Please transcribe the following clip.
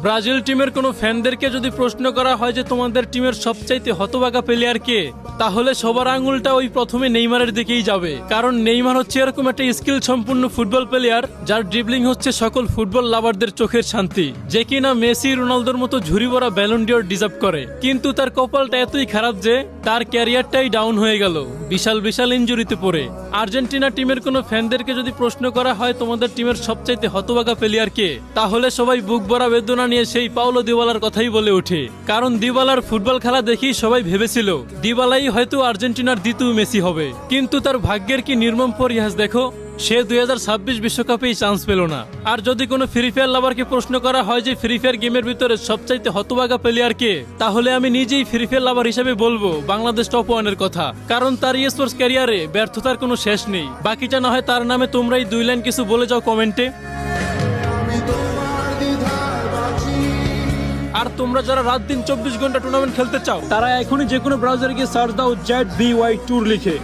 Brazil টিমের কোনো ফ্যানদেরকে যদি প্রশ্ন করা হয় যে তোমাদের টিমের সবচাইতে হতভাগা প্লেয়ার কে, তাহলে সবার আঙুলটা ওই প্রথমে নেইমারের দিকেই যাবে। কারণ নেইমার হচ্ছে এরকম একটা স্কিল সম্পূর্ণ ফুটবল প্লেয়ার যার ড্রিবলিং হচ্ছে সকল ফুটবল লাভারদের চোখের শান্তি, যে কিনা মেসি রোনালদোর মতো ঝুরি ভরা ব্যালন ডিওর ডিজার্ভ করে। কিন্তু তার কপালটা এতই খারাপ যে তার ক্যারিয়ারটাই ডাউন হয়ে গেল বিশাল বিশাল ইনজুরিতে পড়ে। আর্জেন্টিনা টিমের কোনো ফ্যানদেরকে যদি প্রশ্ন করা হয় তোমাদের টিমের সবচাইতে হতভাগা প্লেয়ার কে, তাহলে সবাই বুক ভরা বেদনা নিয়ে সেই পাওলো দিবালার কথাই বলে ওঠে। কারণ দিবালার ফুটবল খেলা দেখি সবাই ভেবেছিল দিবালাই হয়তো আর্জেন্টিনার দ্বিতীয় মেসি হবে, কিন্তু তার ভাগ্যের কি নির্মম পরিহাস দেখো, সে 2026 বিশ্বকাপেই চান্স পেল না। আর যদি কোনো ফ্রি ফায়ার লাভারকে প্রশ্ন করা হয় যে ফ্রি ফায়ার গেমের ভিতরে সবচাইতে হতভাগা প্লেয়ার কে, তাহলে আমি নিজেই ফ্রি ফায়ার লাভার হিসেবে বলবো বাংলাদেশ টপ ওয়ানের কথা। কারণ তার স্পোর্টস ক্যারিয়ারে ব্যর্থতার কোনো শেষ নেই। বাকিটা না হয় তার নামে তোমরাই 2 লাইন কিছু বলে যাও কমেন্টে। আর তোমরা যারা রাত দিন 24 ঘন্টা টুর্নামেন্ট খেলতে চাও, তারা এখনই যে কোনো ব্রাউজারে গিয়ে সার্চ দাও ZBY ট্যুর লিখে।